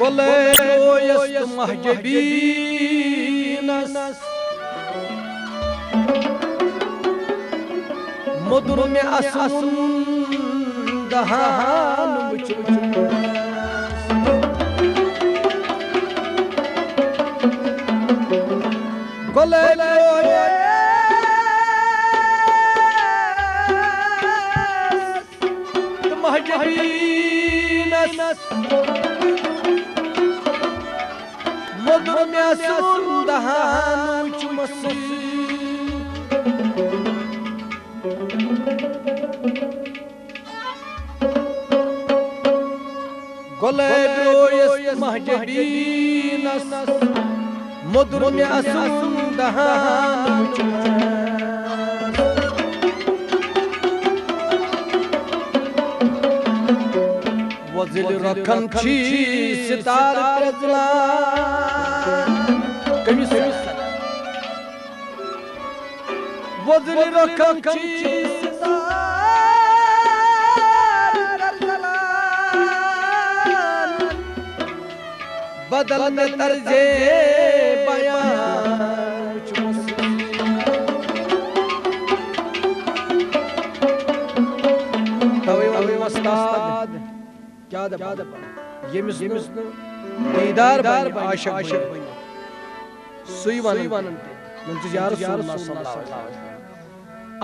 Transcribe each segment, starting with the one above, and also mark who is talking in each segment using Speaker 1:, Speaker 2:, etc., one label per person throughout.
Speaker 1: Kolayest mahcebinas Mudur me asun dahan Kolayest mahcebinas Mudur me asun dahan Kolayest mahcebinas Mudur me asun dahan Vazil rakam chi sitar prezlan Kamis Vazil rakam chi sitar prezlan Badal me tarze bayan Tavi ustad क्या ये दीदार आशिक सुई one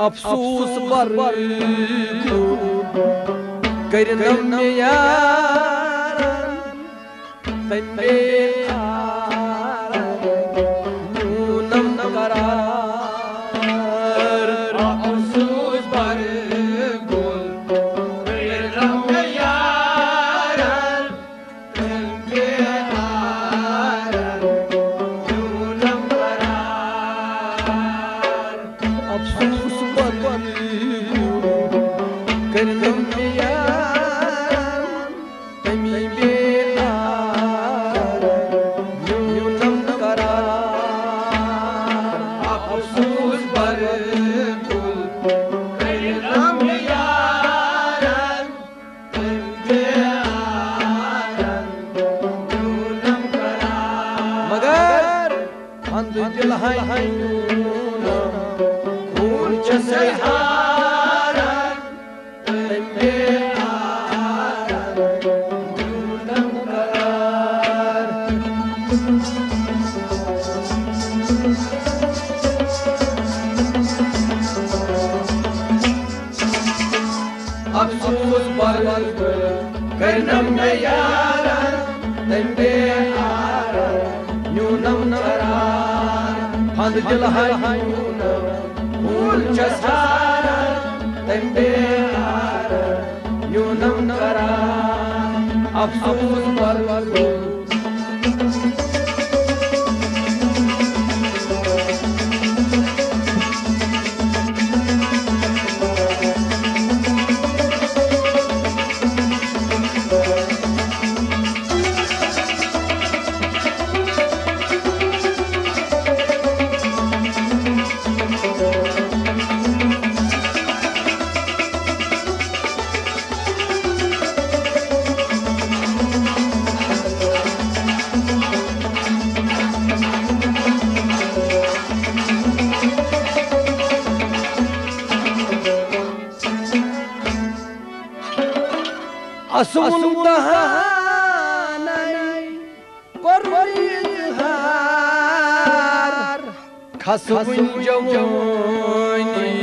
Speaker 1: अफसोस बर करनम यार तंबे नूनम करार अफसोस बर अफसोस बर करनम यार तंबे न्यूनम करार फंद दिल है फूल चसार तंबे न्यूनम करार अफसोस बर असूल दहानाई कोर्वइहार खसबुन जवानी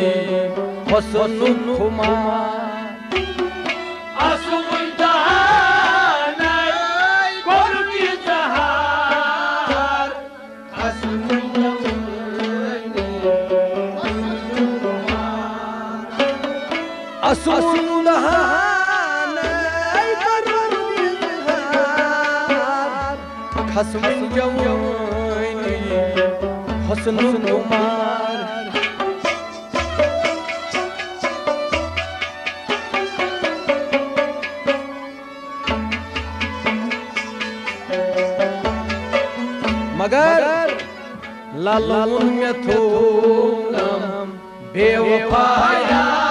Speaker 1: हसनुन खुमार असूल दहानाई कोर्वइहार खसबुन जवानी हसनुन खुमार असूल खसबुन जवानी हसनुन खुमार मगर लालून में थोलम बेवफा यार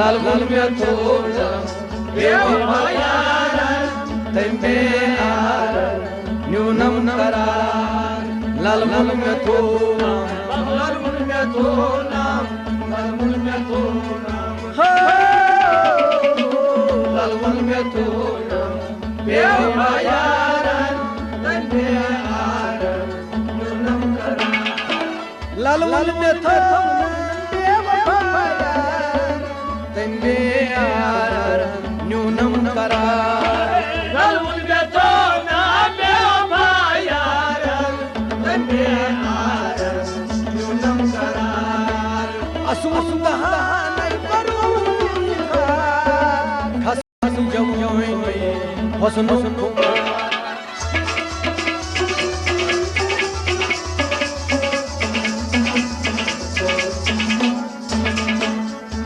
Speaker 1: लाल मुल में थोड़ा बेवफायार तंबे आर न्यूनम करार लाल मुल में थोड़ा लाल मुल में थोड़ा लाल मुल में थोड़ा लाल मुल में थोड़ा बेवफायार तंबे आर न्यूनम करार लाल मुल में थोड़ा तंबे आर न्यूनम करार लाल मुल में थोड़ा बेवफायार तंबे आर न्यूनम करार असुम दहान करूंगा खस जमुई हसनो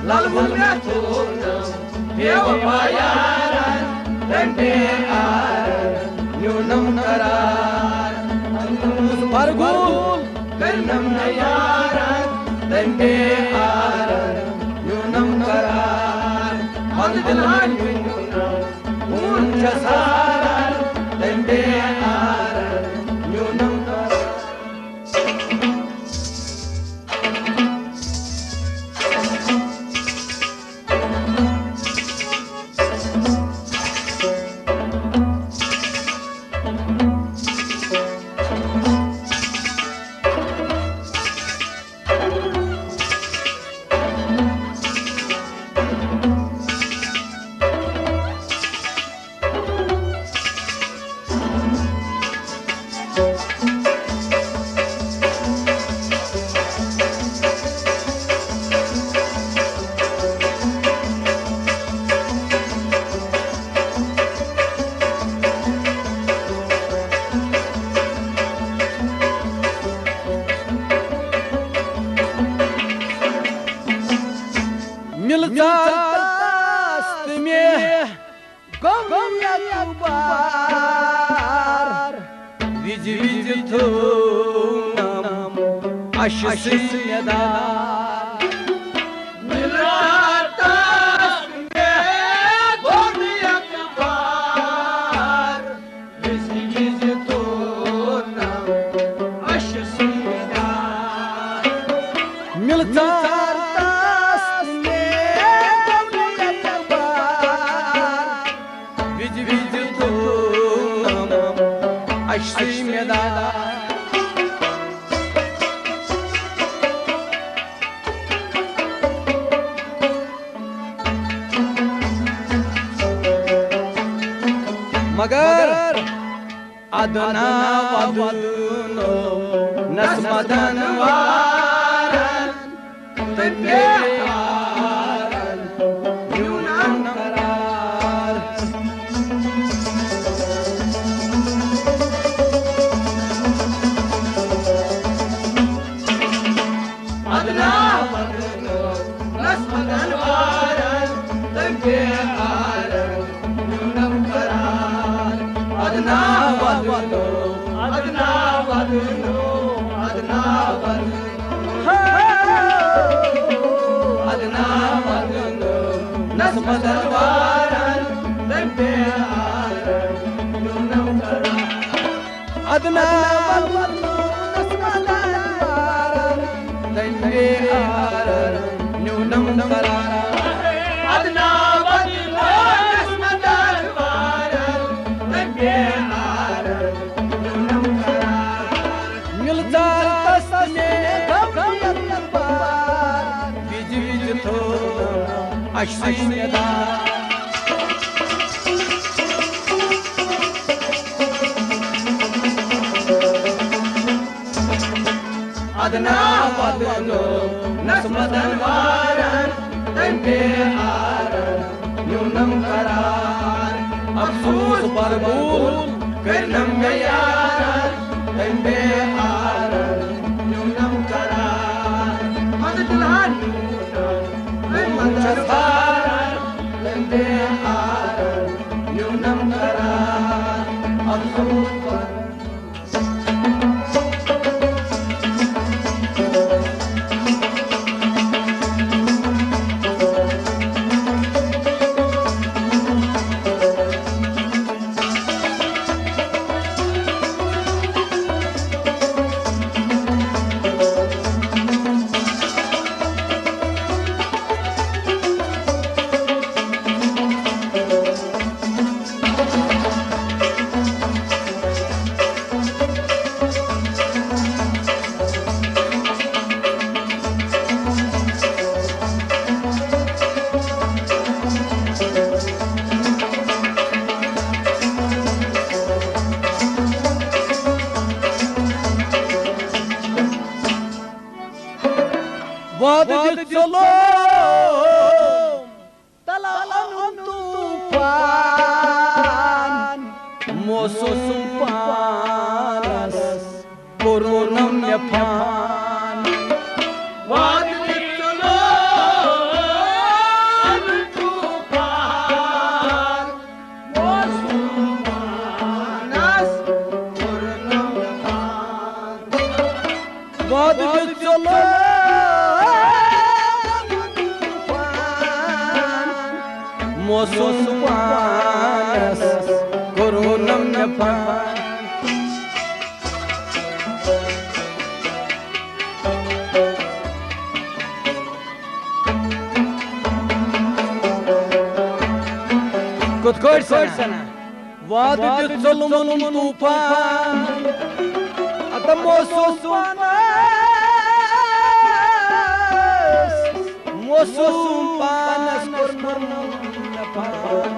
Speaker 1: लाल मुल में थोड़ा बेवफायार तंबे आर न्यूनम करार फरगुल करनम यार तंबे आर न्यूनम करार मन दिलान उन जसार तंबे आर न्यूनम मिलता में गम बार विज विज थो नाम आशीष यदार मिलता में गम बार विज विज थो नाम आशीष यदार मिलता अश्री मैदान मगर अदना वदनो नस्मदन वारन तंबे आरन न्यूनम करार अदना वदनो नस्मदन वारन तंबे आरन न्यूनम करार अदना वदनो अदना वदनो अदना वदनो अदना वदनो नस्मदन वारन तंबे आरन न्यूनम करार अदना वदनो नस्मदन वारन तंबे आरन न्यूनम करार अदना वदनो नस्मदन वारन तंबे आरन न्यूनम करार मिलता तस्मे गम बार विज विज थो अश्री मैदान अदना वदनो नस्मदन वारन तंबे आरन न्यूनम करार अफसोस पर भूल करनम यार तंबे आरन न्यूनम करार मद दुल्हन मन जसार तंबे आरन न्यूनम करार अफसोस पर मौसम पानस कोरोनम नफान कुछ कोई सना वाद जुल्म तूफान अतम मौसम पानस कोरोनम नफान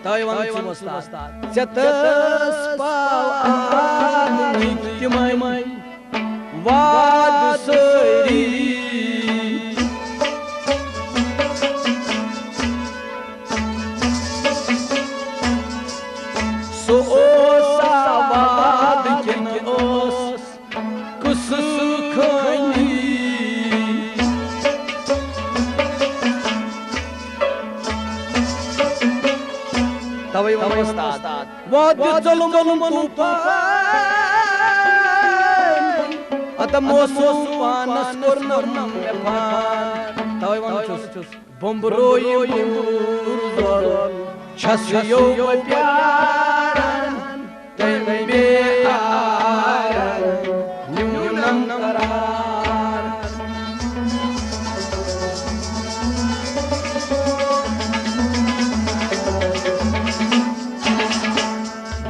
Speaker 1: ताइवान सुमस्ताद जतस पाव नित्यमय वाद सरी सो सावाद जन ओस कुस खनी तवई उस्ताद वाद जुल्म तूफान अतम मौसम पानस कोरोनम नफान तवई चुस बम्बरोय बुरजल छसियो प्यारन तैमे बेआरन न्यूनम करार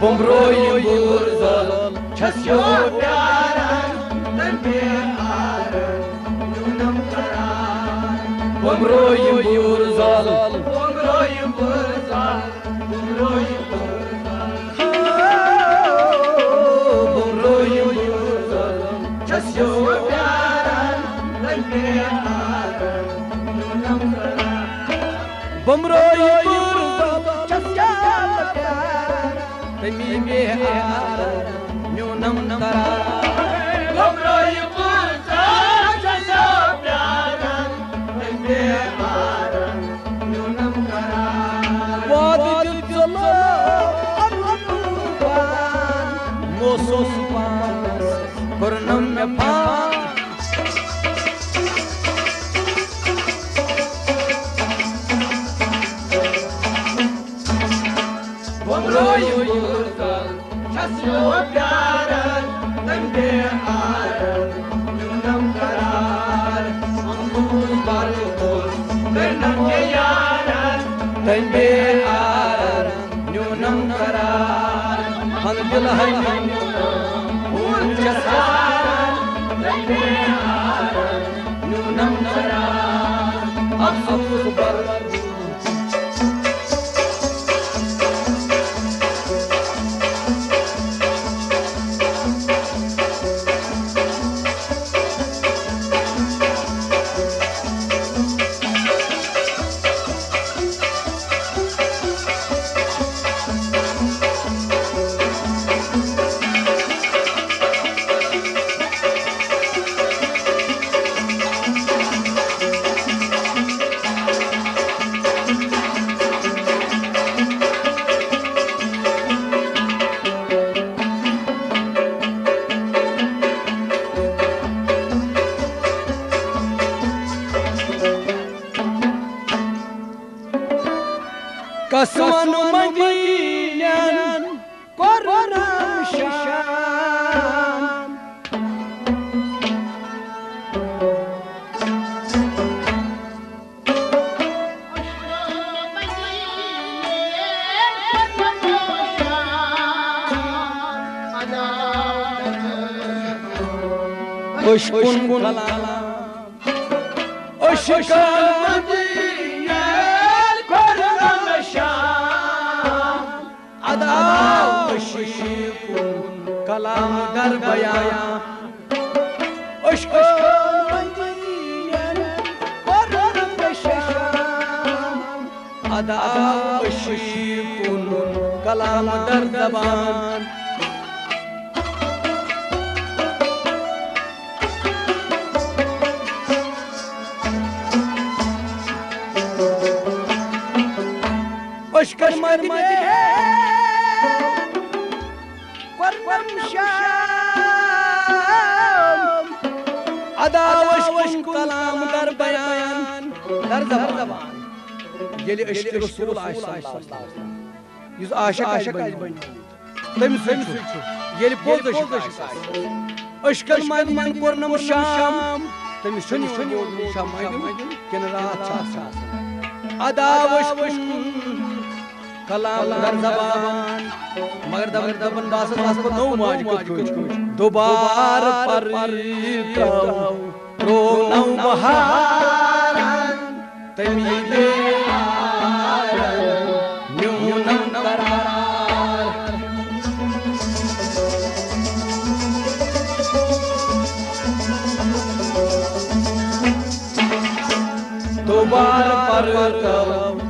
Speaker 1: बम्बरोय बुरजल छसियो प्यारन तैमे बेआरन न्यूनम करार बम्बरोय बुरजल बमरोई बुरजल छसियो प्यारन तैमे बेआरन न्यूनम करार बमरोई बुरजल छसियो प्यारन तैमे बेआरन न्यूनम करार वाद जुल्म मौसम पानस कोरोनम नफान बमरोय बुरजल छसियो प्यारन तैमे बेआरन न्यूनम करार अंगूर बालकोल करनम के यारन तैमे बेआरन न्यूनम करार हम दिल है फूल जसारन तैमे बेआरन न्यूनम करार अफसोस पर कसवन मदीनन कोरोनम शान उश्कुन कलाम उश्कुन कलाम दर बयाया अदा कलाम दर जबान उश्कर मदीने अदा कलाम दर बयान दर जबान येले इश्क रसूल युस आशिक आश बन तम ये पोज अशकन मन कोर्नम शाम तमिस शाम किन रात अदावश कलाम दर जबान मगर दबन बास को नौ माज दोबार पर रो नौ महार तमीले न्यूनम करार दोबार पर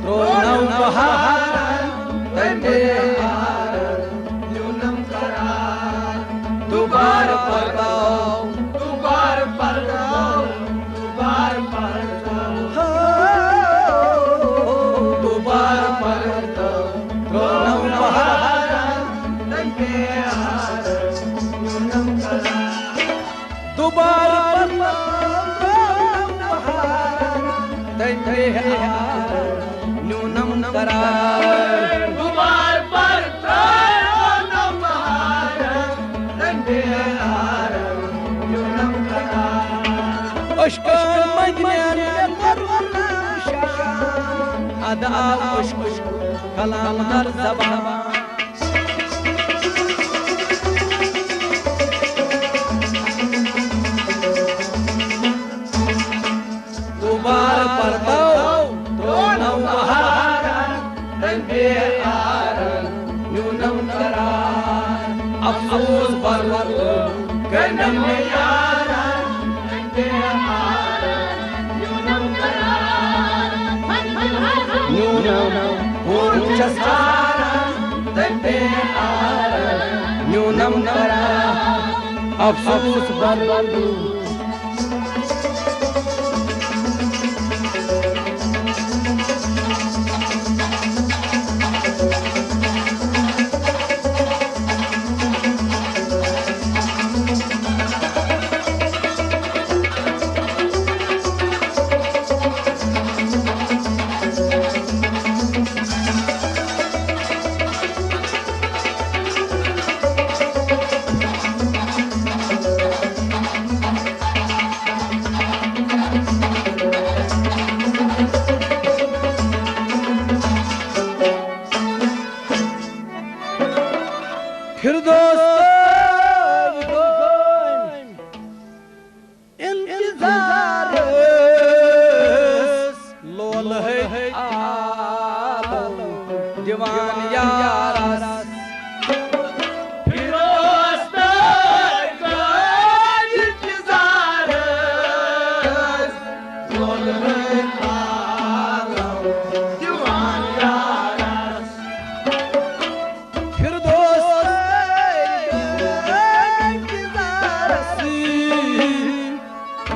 Speaker 1: रो नौ महार न्यूनम करार दोबार पर दोबार पर दोबार पर दोबार पर न्यूनम करार दोबार पर न्यूनम करार अशकन मजनन अदा अशक कलाम दर जबान दोबार पर दोनों बहारन रंगे आरन न्यूनम करार अफसोस पर कदम यारन रंगे आरन न्यूनम करार न्यूनम चस्तारन रंगे आरन न्यूनम करार अफसोस पर फिर दोस्तों इंतजार लोल है दीवान यार फिर दोस्तों इंतजार लोल है दीवान यार फिर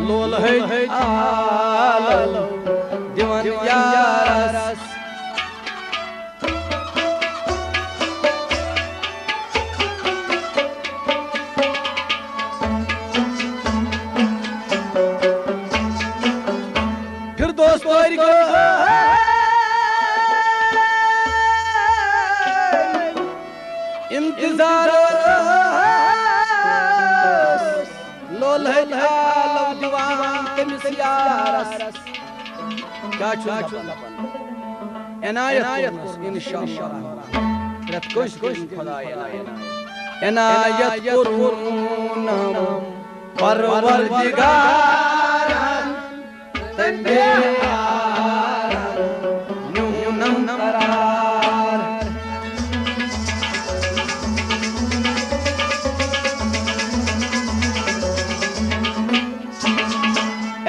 Speaker 1: लोल है आल दीवान यारस फिर दोस्तों इंतजार लोल है दीवान तमिस यारस क्या इनायत इंशाअल्लाह रत कोश खुदा इनायत कुरून परवरदिगार तंबे न्यूनम करार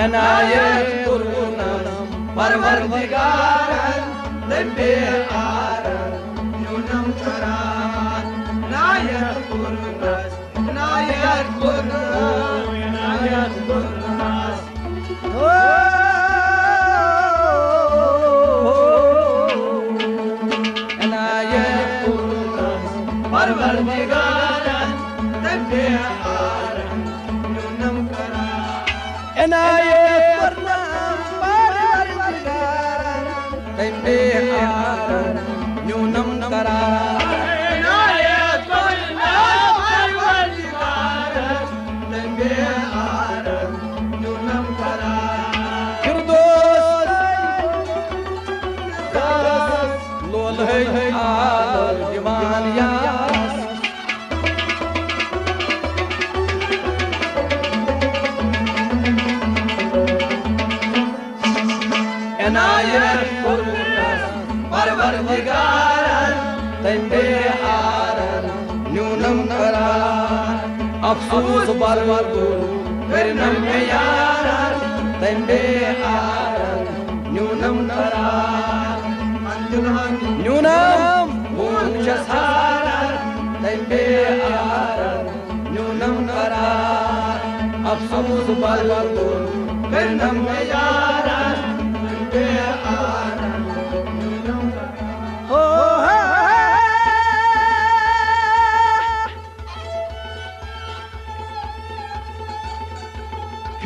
Speaker 1: इनायत कुरून परवरदिगार तंबे न्यूनम करार इनायत कुरून इनायत कुरून इनायत कुरून इनायत कुरून परवरदिगार तंबे न्यूनम करार इनायत कुरून परवरदिगार तंबे आर न्यूनम करार अफसोस बरनम यार तंबे आर न्यूनम करार न्यूनम भूषसार तंबे आर न्यूनम करार अफसोस बरनम यार तंबे आर न्यूनम हो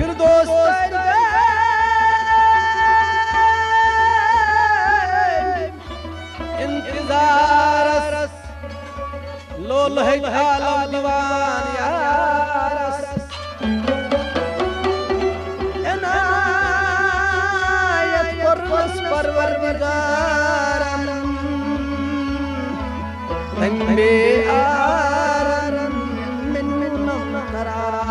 Speaker 1: फिर दोस्त इंतजार लोल है आलम दीवान यारस इनायत कुर्रस परवरदिगार तंबे आर मिन्नम करार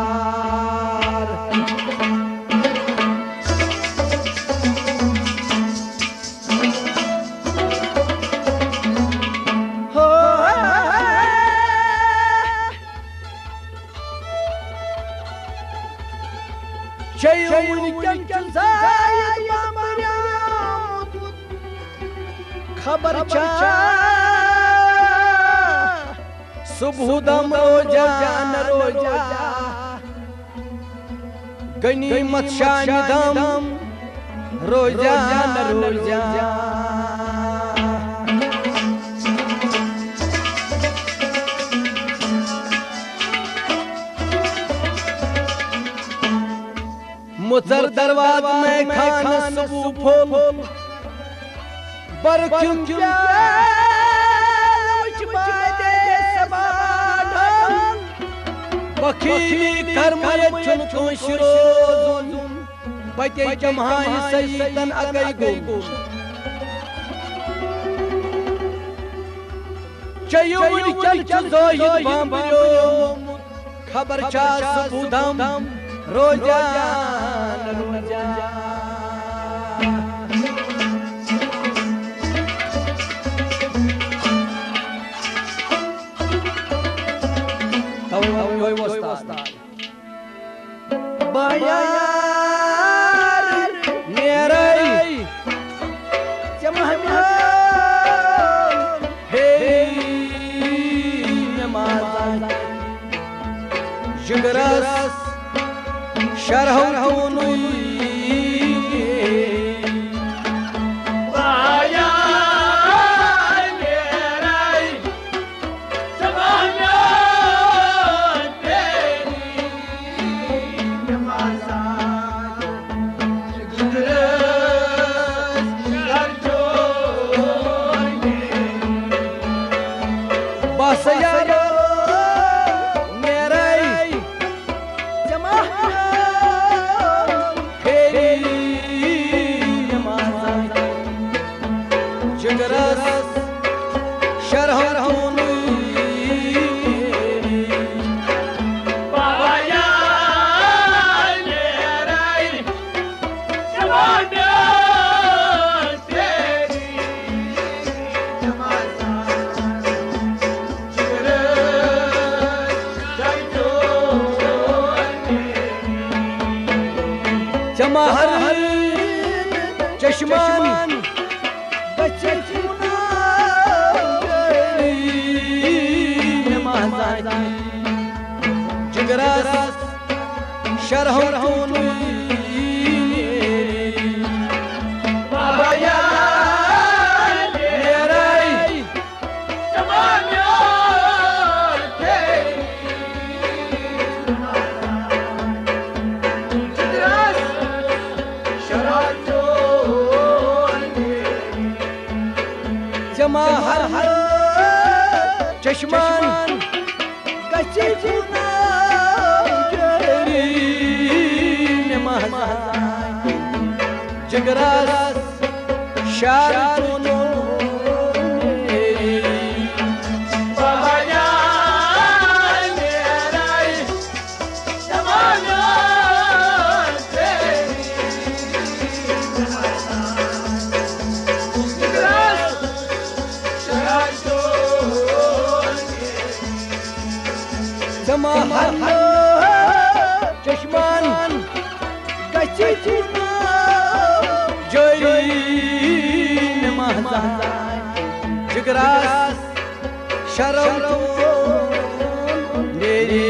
Speaker 1: खबर सुबह दम रोजान रोजा गनीमत शान दम रोजान रोजा मुसर दरवाज में खाना सुबह फूल बरक्यों बखीली कर्मय चुन रोजुन बते जमहाई सईदन अगई गो चयुन चल जोहिद बांबरो खबर चा सुबुदम रोजान रोजा बायार नेराई जमहना हे नमाज जिगरस शरहुनुई चश्मान जिगरस शरहुनुई जमा हर चश्मान कच्ची चुना जगरास शार जमा हर चश्मान कच्ची चुना जगरास शरम मेरी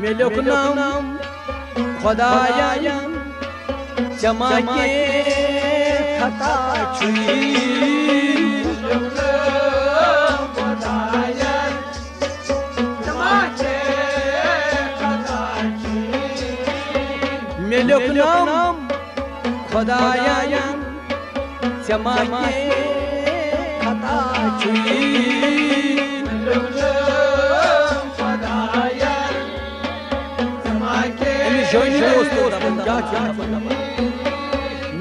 Speaker 1: मेलोक नाम खुदाया जमा के खता छुई मेलोक नाम खुदाया जमा के खता छुई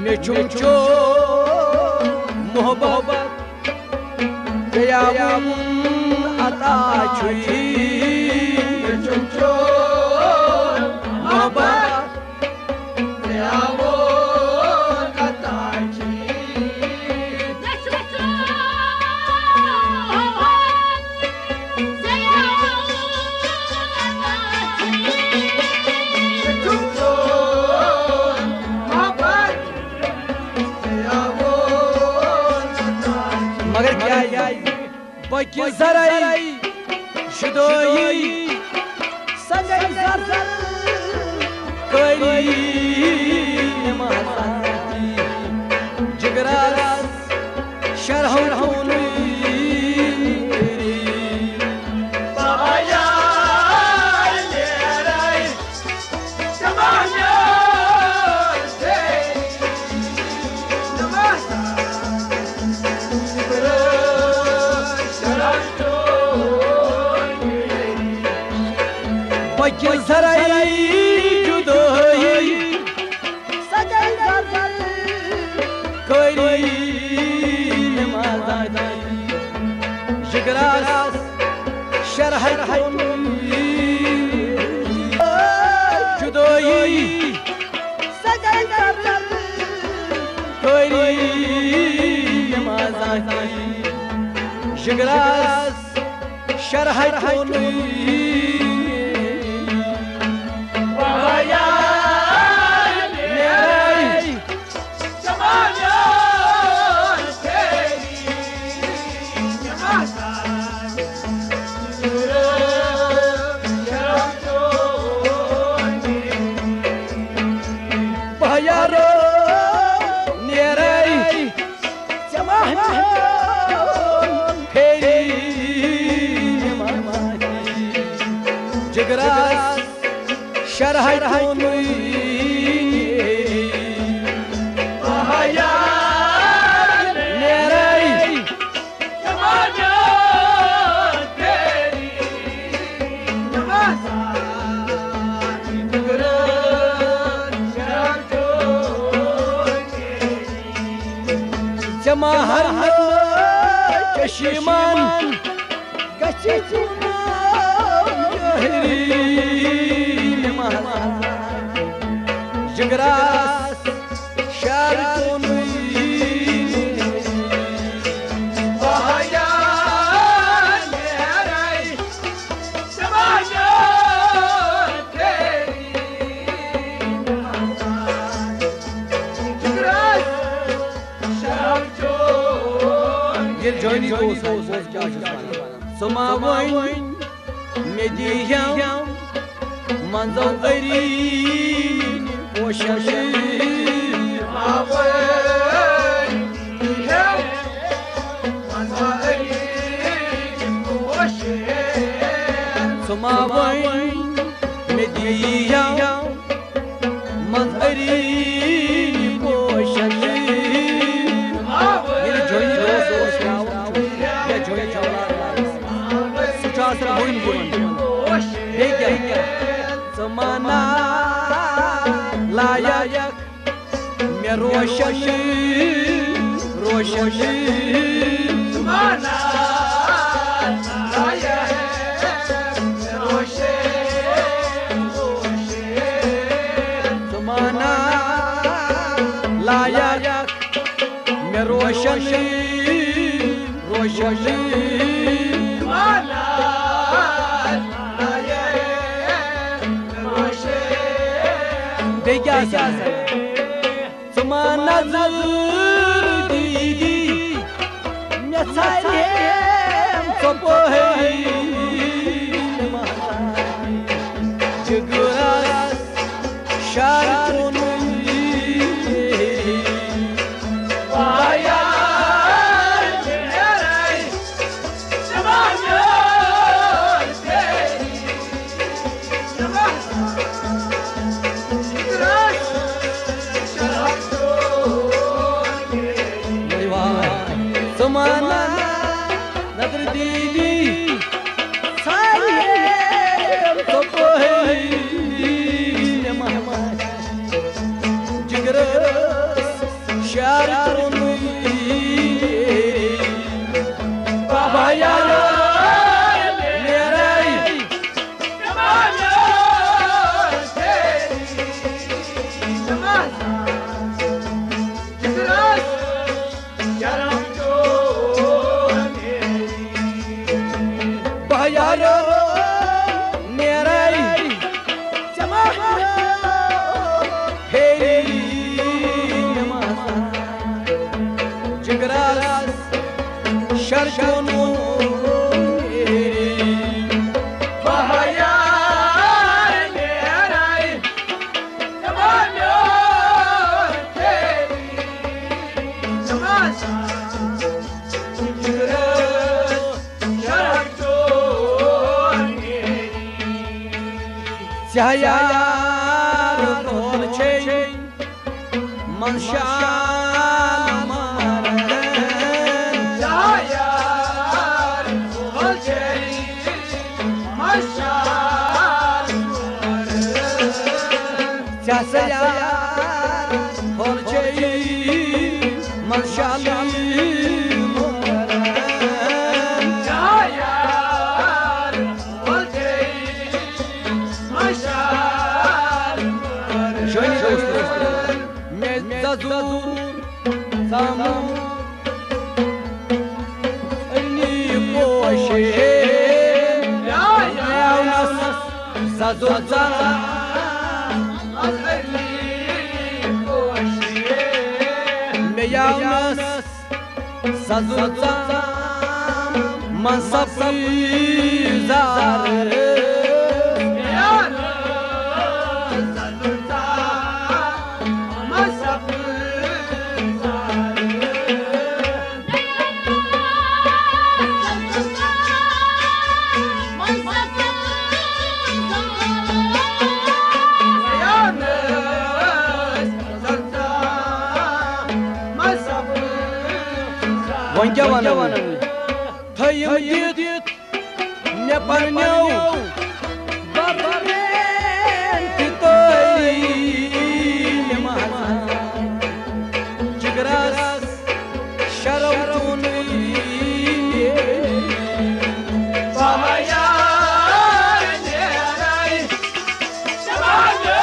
Speaker 1: मैं चुमचो मोहब्बत गया अता छुई चुमचो मोहब्बत गया अता छुई मगर क्या बकी जराई शुदोई संगई सरसर कोई जगरास शरहून बकी जराई जुदोई सजल सरसर कोई जगरास शरहून जुदोई सजल सरसर कोई जगरास शरहून जगरास शरहून जमा हर चश्मान कच्ची चुना जगरास शार joining goes Somawain Mediyam Manzal Ari Washashi Samawan Mediya Mazari Poshali Yine joy ya joy Suchasar hoin bulan Degya Zamana Layak Me Roshali Zamana Layak me roshali Mana layak me roshali Begya Zamana zurdi me sayem sopohi Jiguras shartun Zamana nadr didi sayem sopohi mahmad jigras shartun babaya merai zamana teri zamana jigras Yaro merai jamana hey namasa jigras shartunu bahaya merai jamana hey namasa Yar dolce manshal maradan Yar dolce manshal maradan Yar dolce manshal Zazur Zamu Ani Poche Yaunas Zazur Zamu Ani Poche Yaunas Zazur Zamu Mansafi Zare Wanjawan Thayim dit me parnau Barbaren kitoi Mahal Jigras sharawtuni Bahaya nerai Shamana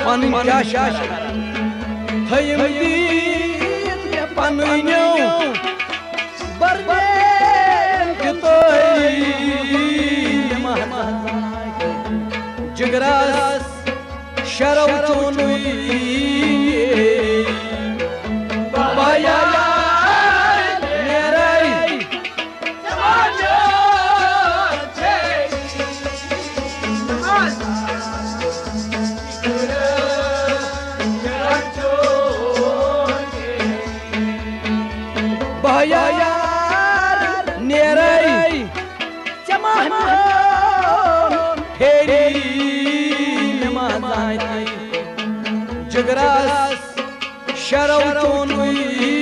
Speaker 1: Panin shash Thayim dit me paninau Barbaren kitoi Mahal Jigras sharawtuni Bahaya nerai Shamana जिगरास शरव चोनुई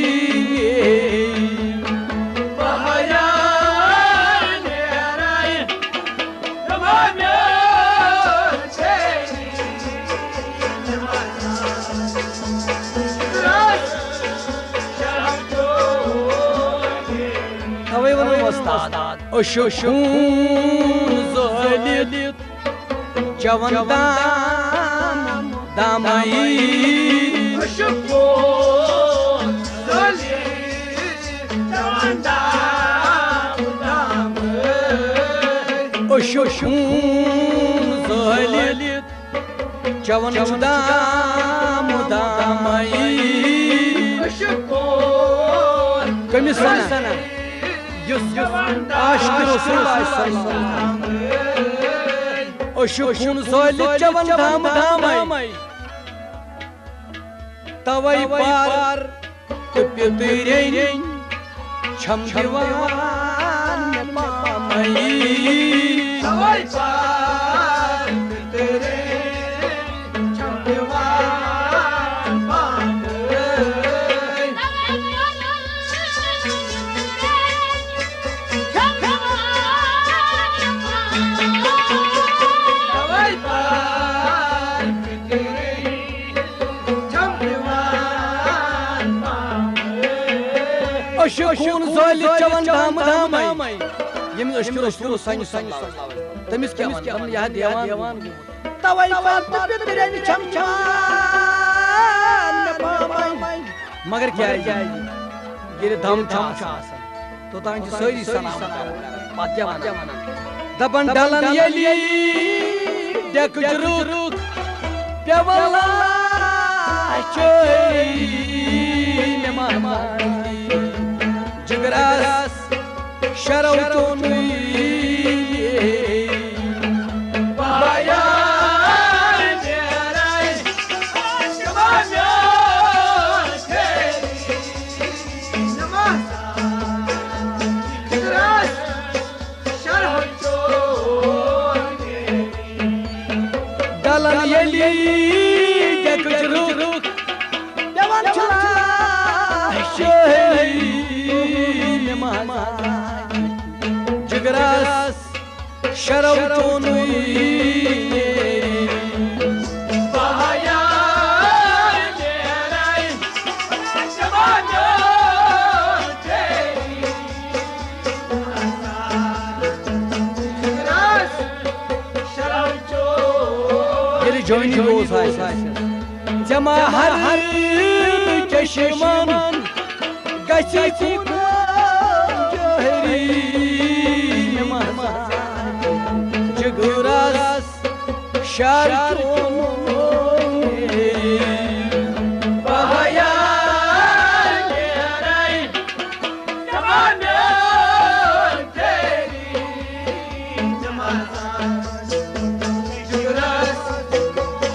Speaker 1: Oşuşun zolit Cavandam damayı Oşuşun zolit Cavandam damayı Oşuşun zolit Cavandam damayı Oşuşun Kami sana Aşk-ı Resulullah sallallahu aleyhi ve sellem O şükun soylit cavan damay Tavay par Tüpütüreyn Çam divan nepamay Tavay par Tüpütüreyn Çam divan nepamay Aşkın zolit cavan damay Yemin aşkı Resulullah sallallahu aleyhi ve sellem Temiz ki aman ya devan Tavay pat tüpütüreyn çam nepamay Magar kya hai Yeri dham çam To tanki söyle salam Batya mana Daban dalan yeli Dek jurut Pyavala Choy Nemahmati Jigaras Sharaw Tonui Bayan Jerai Shamanyan Teri Namasa Jigaras Sharaw Tonui Dalan Yeli Dek jurut Devan Chula Shoy Jigaras Sharaw Tonui Bayan Jerai Shamanyan Teri Jigaras Sharaw Tonui Yeri joining goes high Jama har Keşiman Gaçi Jigaras Sharaw Tonui Bayan Jerai Shamanyan Teri Jigaras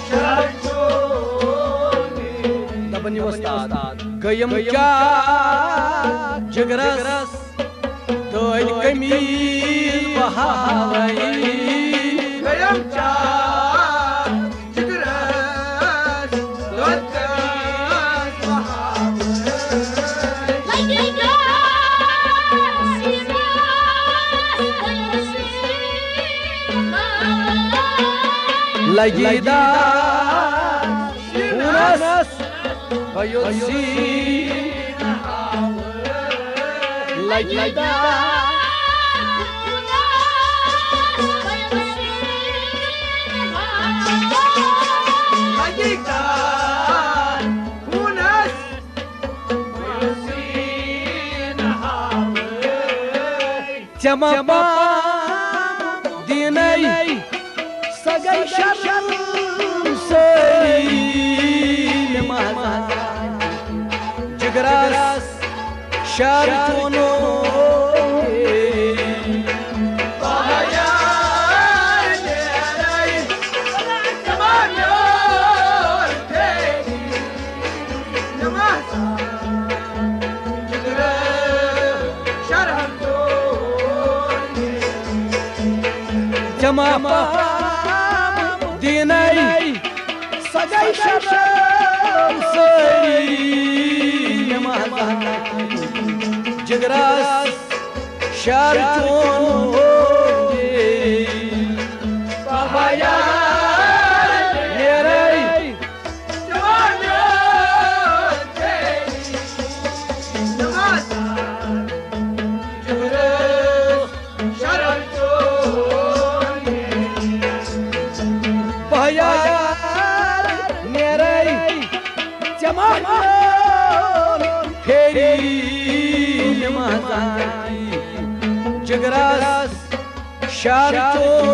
Speaker 1: Sharaw Tonui Tabani Ustad Gayam kya Jigaras Toy kamil bahawai Gayam cha Jigaras Toy kamil bahawai Lagida Unas Bayotsi Lagida Lagida Unas Bayotsi Jamapa Dinay Sagay Sharam Say Jigaras Sharaw Tonui Bayan Jerai Shamanyan Teri Namasa Jigaras Sharaw Tonui Jamapa Dinay Sagay Sharam सरी जिगरास शार चोन पहाया जिगरास शार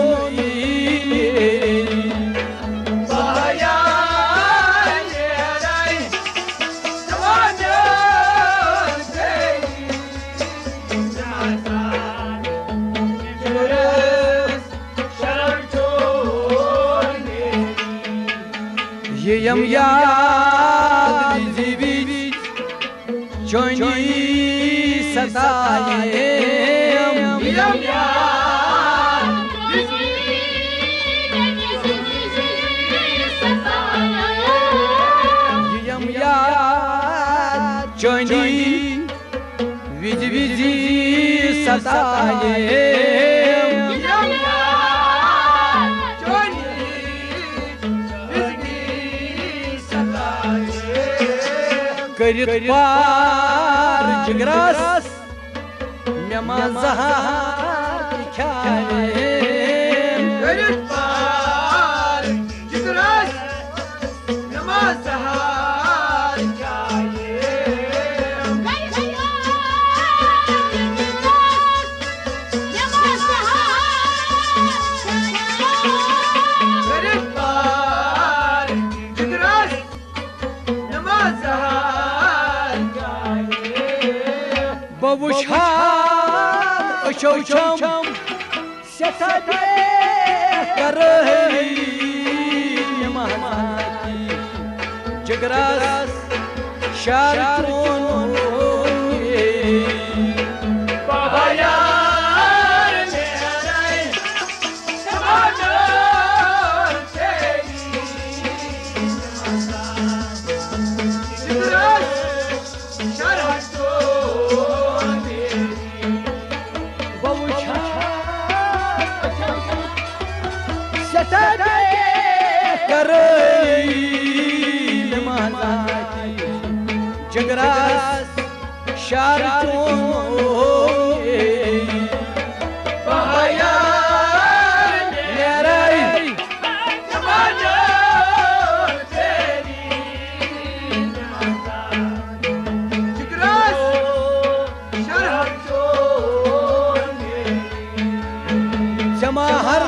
Speaker 1: चोन पहाया ये यम याद विधि चोनी सताए यम याद चोनी विधि सताए करित पार जिगरास नमाज़ ख्याले करित पार जिगरास नमाज़ ख्याले करित पार जिगरास नमाज़ बबुशाद अशोचम सतादे करही महाकी जिगरास शार चोन पहाया जिगरास शार चोन पहाया जिगरास शार चोन जमाहर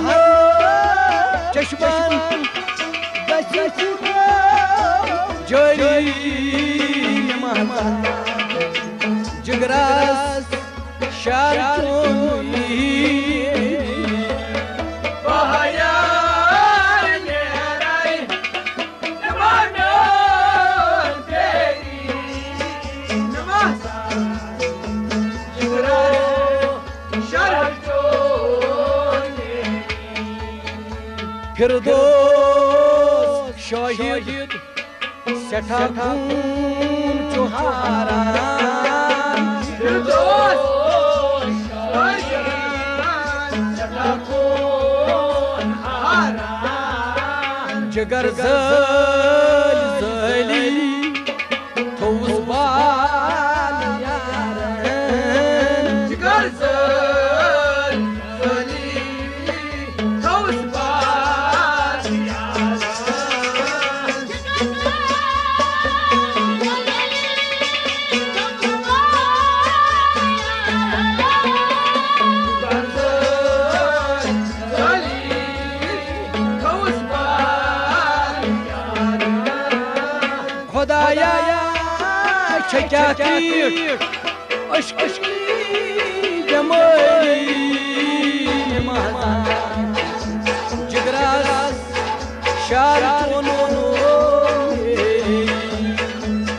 Speaker 1: चश्मन जोरी जिगरास शार चोन पहाया फिरदौस शाहिद सठा खून चुहारा फिरदौस शाहिद सठा खून हारा जिगर ज़ली थोस बाल यारन जिगर ज़ली थोस बाल यारन खुदाया क्या अश्क जमाली जिगरास शार चोन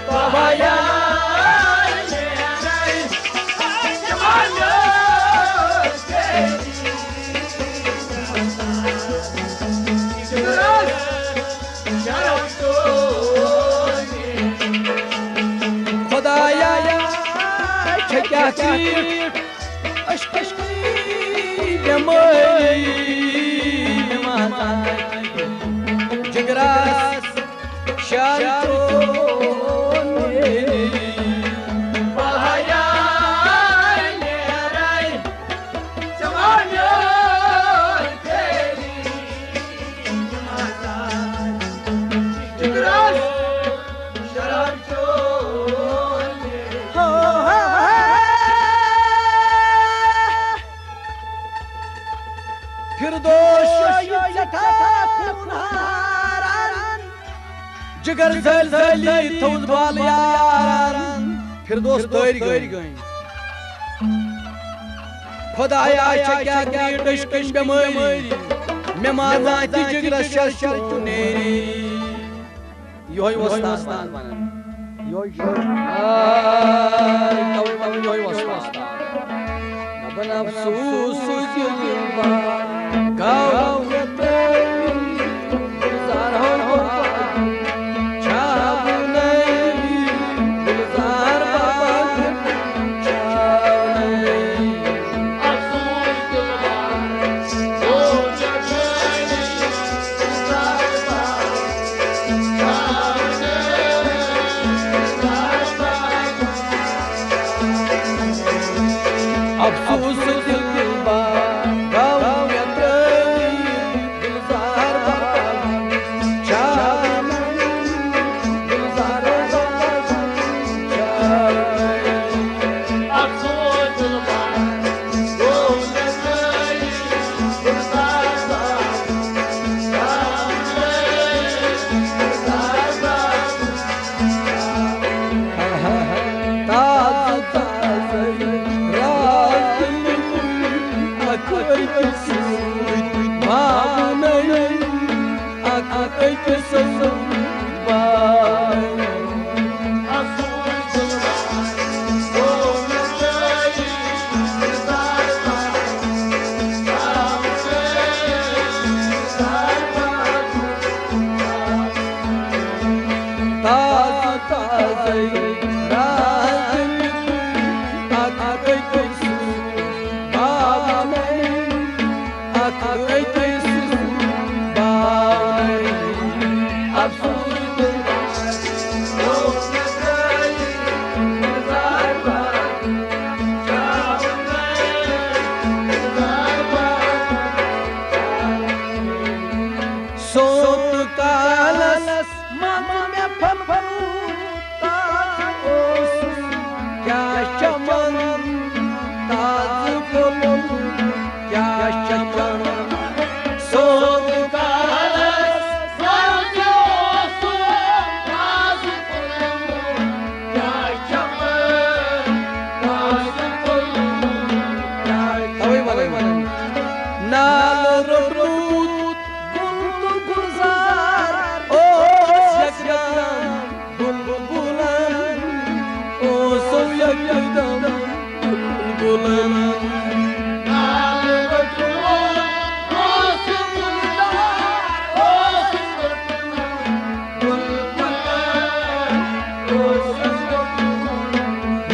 Speaker 1: पहाया जिगरास शार चोन कीट बेमारी जिगरास शार जिगर जल जली थोद बाल यारन फिर दोस्त दौड़ गई खुदाया क्या कीट बेमारी मे माजा ती जिगर शर नेरी योय वस्तान योय योय वस्तान नबन अफसोस गाँव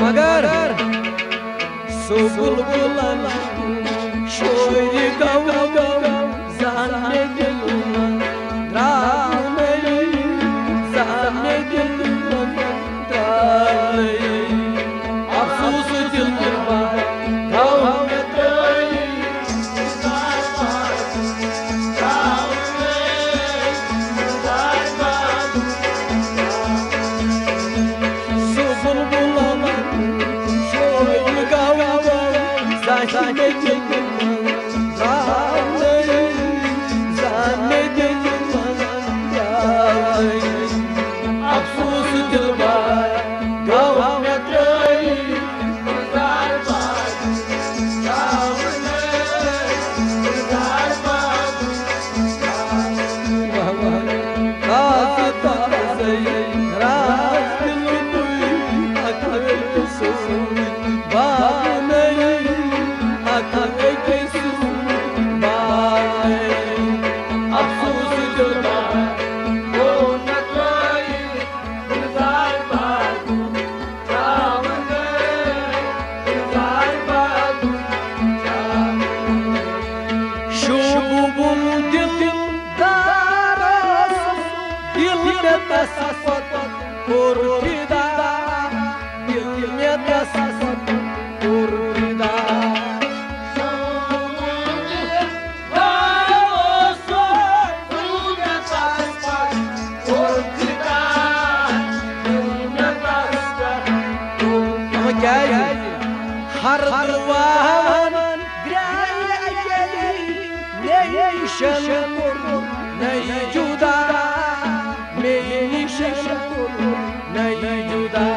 Speaker 1: मगर सो बुलबुलन शोर गव tasapot Urfida Dilme tasapot Urfida Har duvan Ney şekur Ney juda Ney şekur Ney juda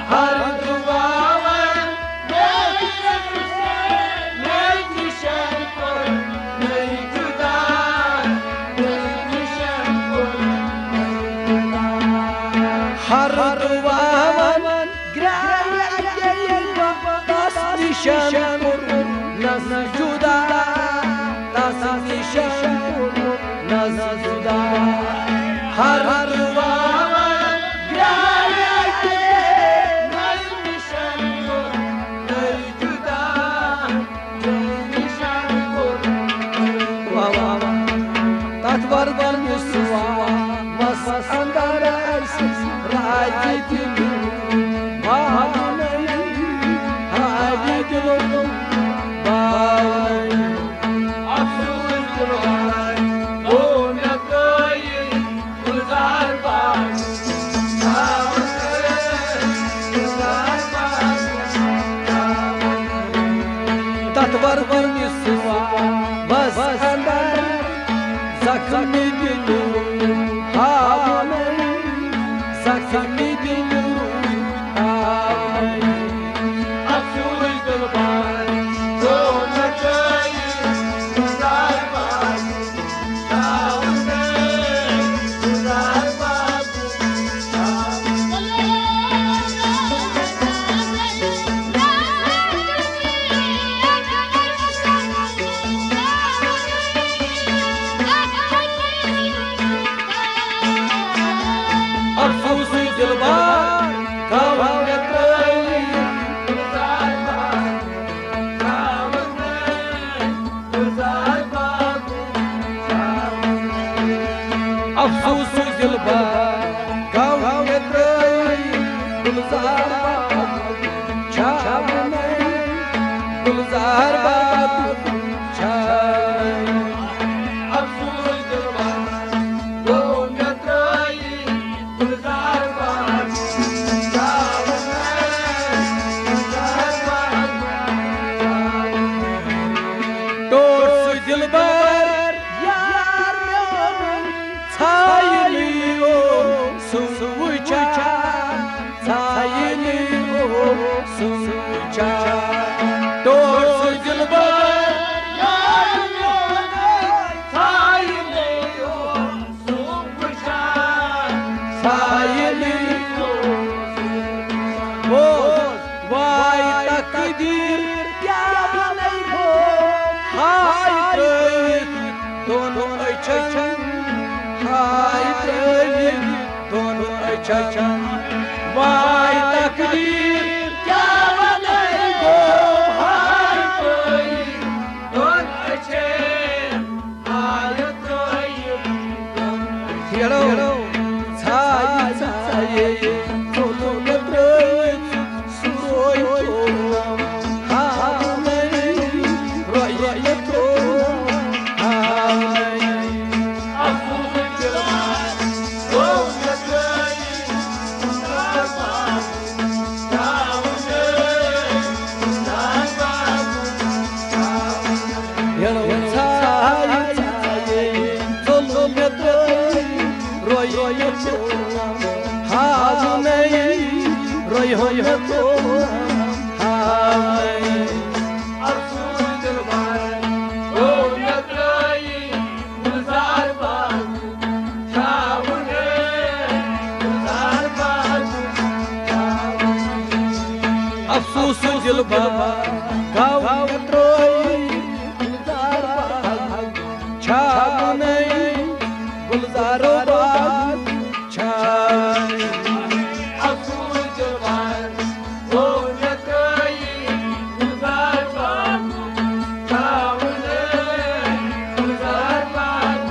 Speaker 1: Har duvan Ney şekur Ney juda Ney şekur Har duvan Şekur Naz juda Tasni şekur Naz juda Har duvan Grayete Naz şekur Naz juda Naz şekur Tatvar var Yusuf Mas andara Aysiz Rajitim Tatvar var Yusuf'a Bas andar Sakın edin Amen Sakın edin Amen Afsuş durban Doğuna köyü Kızlar var Dağında Kızlar var Afsuş durban Kavga köyü Kızlar var Dağında Kızlar var Afsus dilbar Kavga köyü Kızlar var Çağımı Kızlar var Çağımı Afsus dilbar Kavga köyü Kızlar var Çağımı Kızlar var Doğrusu dilbar Yar benim Sayılıyor Suça Sayılıyor Suça Doğrusu dilbar Yar benim Sayılıyor Suça Sayılıyor Boz Vay takdir Yanayım Hayır Donu açan Hayır Donu açan Vay takdir Yanayım Hayır Donu açan Hayır Donu Say Donu götürün Suroy Donu Haney Roy Donu Haney Afsus dilbar Gav troy Gulzar bag Chagune Gulzaro bag Chag Afsus dilbar Gulzar troy Gulzar bag Chagune Gulzar bag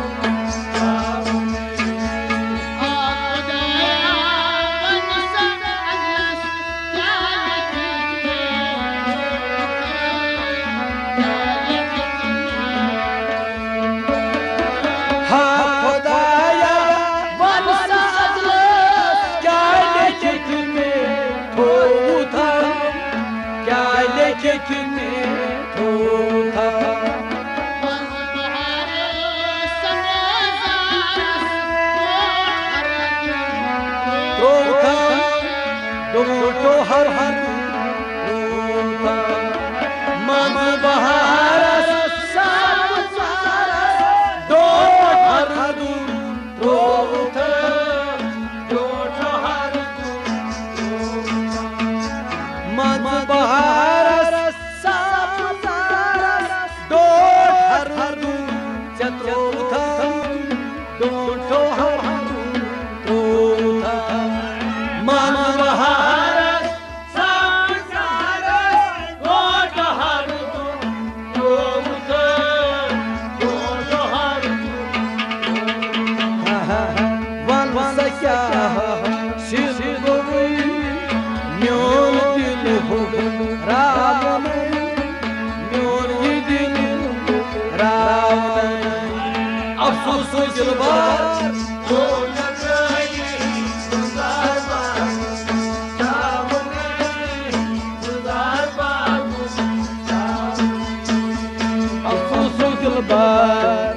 Speaker 1: कितने थोथा थोथा तो हर हर थोथा मन बहार दो हर थोथा मन बहार दो हर चतुर्था दो हर थोथा मन बहार अफसोस दिलबार अफसोस दिलबार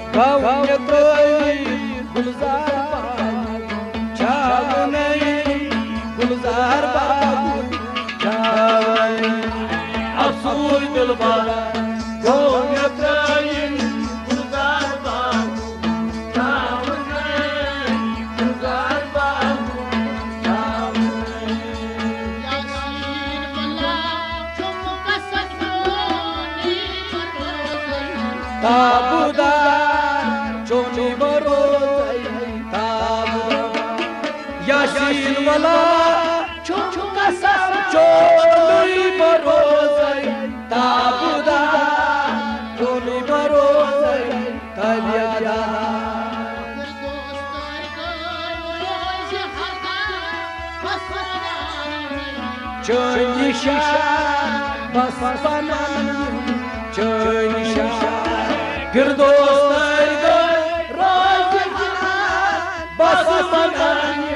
Speaker 1: गुलजार अफसोस दिलबार ताबुदार चोनी बरो ताबुदार याशीन वाला चुका सब चोनी बरो ताबुदार चोनी बरो ताबियादा चोनी शाह बस बना चोनी शाह फिर दोस्त रोज बस बना